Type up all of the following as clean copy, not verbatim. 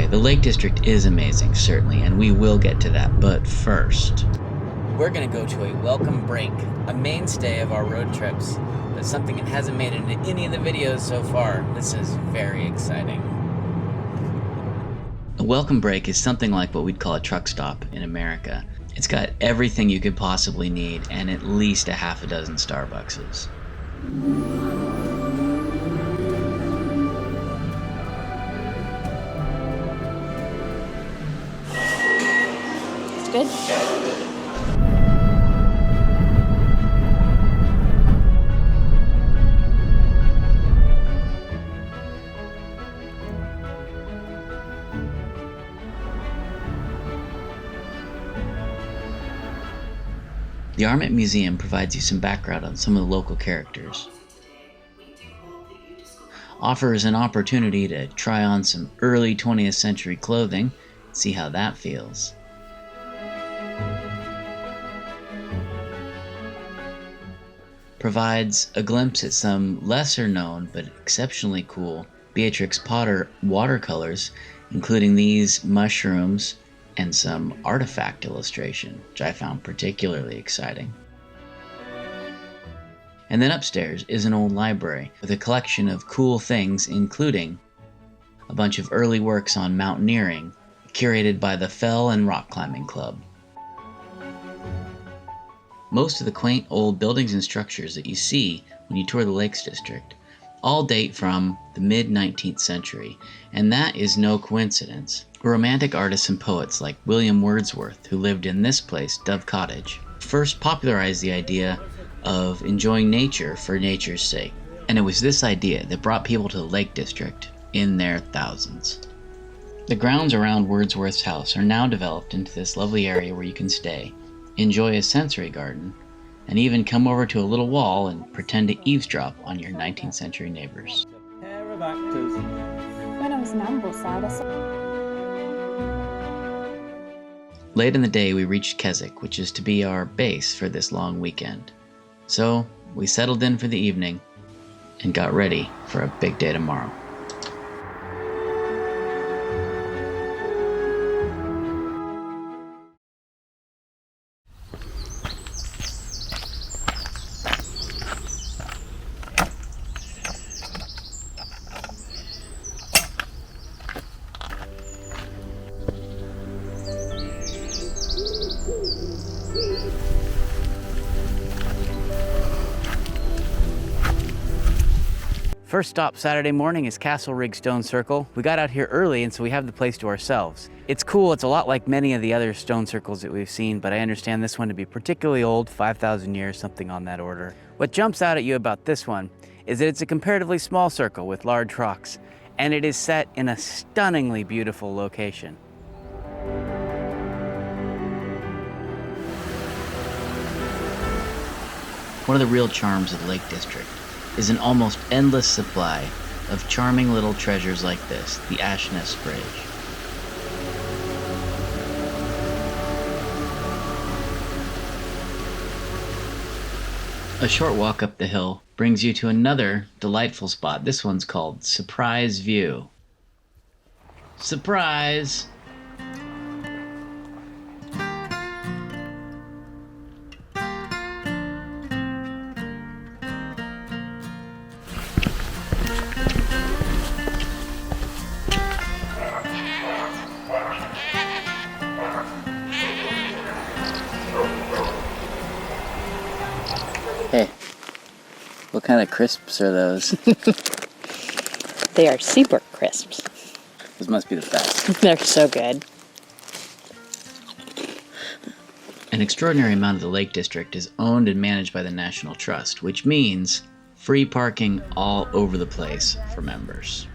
Okay, the Lake District is amazing, certainly, and we will get to that, but first, we're gonna go to a welcome break, a mainstay of our road trips, but something that hasn't made it into any of the videos so far. This is very exciting. A welcome break is something like what we'd call a truck stop in America. It's got everything you could possibly need and at least a half a dozen Starbuckses. It's good. The Arment Museum provides you some background on some of the local characters, offers an opportunity to try on some early 20th century clothing, see how that feels. Provides a glimpse at some lesser known but exceptionally cool Beatrix Potter watercolors, including these mushrooms and some artifact illustration, which I found particularly exciting. And then upstairs is an old library with a collection of cool things, including a bunch of early works on mountaineering, curated by the Fell and Rock Climbing Club. Most of the quaint old buildings and structures that you see when you tour the Lakes District all date from the mid-19th century, and that is no coincidence. Romantic artists and poets like William Wordsworth, who lived in this place, Dove Cottage, first popularized the idea of enjoying nature for nature's sake. And it was this idea that brought people to the Lake District in their thousands. The grounds around Wordsworth's house are now developed into this lovely area where you can stay, enjoy a sensory garden, and even come over to a little wall and pretend to eavesdrop on your 19th century neighbors. A pair of actors. When I was in Ambleside, I saw... Late in the day, we reached Keswick, which is to be our base for this long weekend. So we settled in for the evening and got ready for a big day tomorrow. First stop Saturday morning is Castle Rig Stone Circle. We got out here early, and so we have the place to ourselves. It's cool. It's a lot like many of the other stone circles that we've seen, but I understand this one to be particularly old, 5,000 years, something on that order. What jumps out at you about this one is that it's a comparatively small circle with large rocks, and it is set in a stunningly beautiful location. One of the real charms of the Lake District is an almost endless supply of charming little treasures like this, the Ash Nest Bridge. A short walk up the hill brings you to another delightful spot. This one's called Surprise View. Surprise! Hey, what kind of crisps are those? They are super crisps. Those must be the best. They're so good. An extraordinary amount of the Lake District is owned and managed by the National Trust, which means free parking all over the place for members.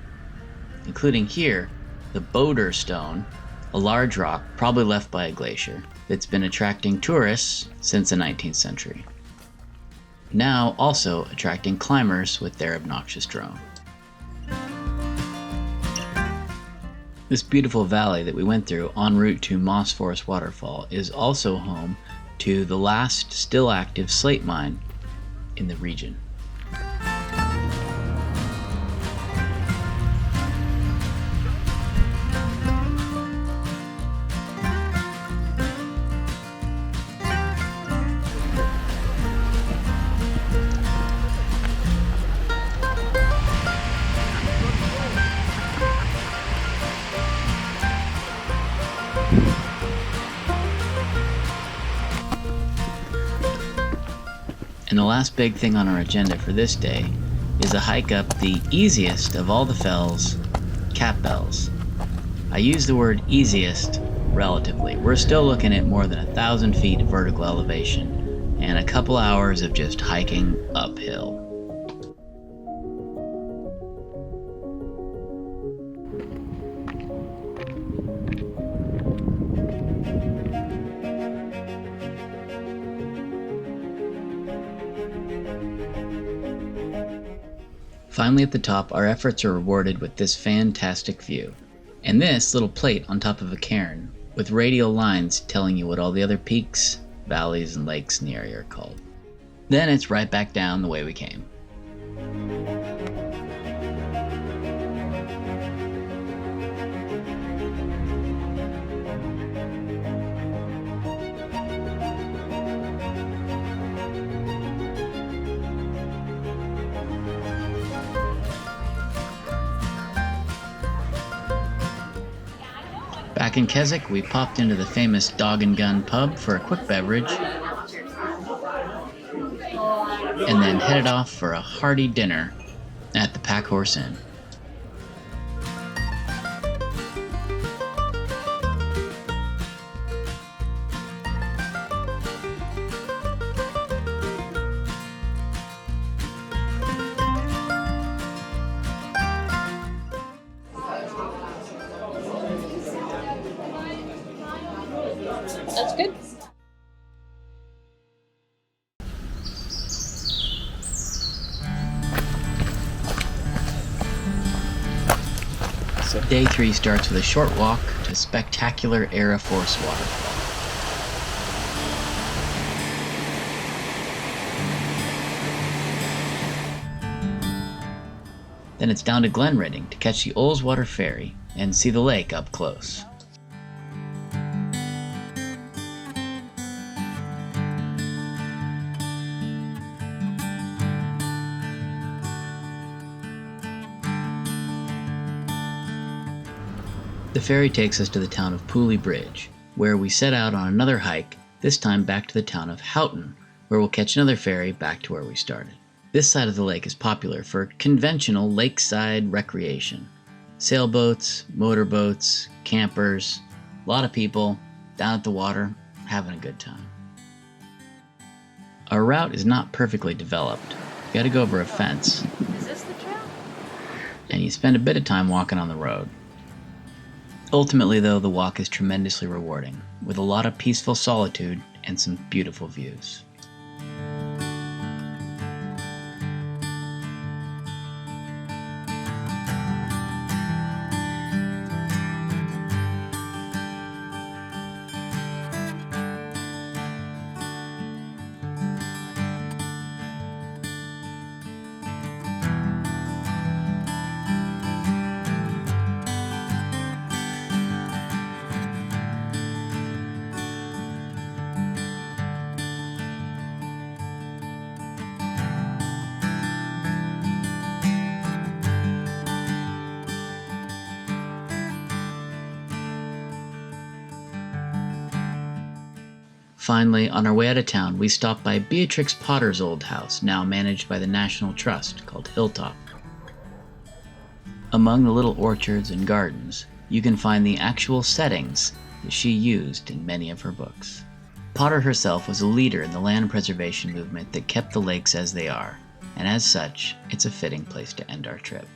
Including here, the Boulder Stone, a large rock probably left by a glacier that's been attracting tourists since the 19th century. Now also attracting climbers with their obnoxious drone. This beautiful valley that we went through en route to Moss Forest Waterfall is also home to the last still active slate mine in the region. And the last big thing on our agenda for this day is a hike up the easiest of all the fells, Catbells. I use the word easiest relatively. We're still looking at more than 1,000 feet of vertical elevation and a couple hours of just hiking uphill. Finally at the top, our efforts are rewarded with this fantastic view. And this little plate on top of a cairn, with radial lines telling you what all the other peaks, valleys, and lakes in the area are called. Then it's right back down the way we came. Back in Keswick, we popped into the famous Dog and Gun pub for a quick beverage, and then headed off for a hearty dinner at the Pack Horse Inn. That's good. So day 3 starts with a short walk to spectacular Aira Force waterfall. Then it's down to Glenridding to catch the Ulsswater ferry and see the lake up close. The ferry takes us to the town of Pooley Bridge, where we set out on another hike, this time back to the town of Houghton, where we'll catch another ferry back to where we started. This side of the lake is popular for conventional lakeside recreation. Sailboats, motorboats, campers, a lot of people down at the water having a good time. Our route is not perfectly developed. You gotta go over a fence. Is this the trail? And you spend a bit of time walking on the road. Ultimately, though, the walk is tremendously rewarding, with a lot of peaceful solitude and some beautiful views. Finally, on our way out of town, we stopped by Beatrix Potter's old house, now managed by the National Trust, called Hilltop. Among the little orchards and gardens, you can find the actual settings that she used in many of her books. Potter herself was a leader in the land preservation movement that kept the lakes as they are, and as such, it's a fitting place to end our trip.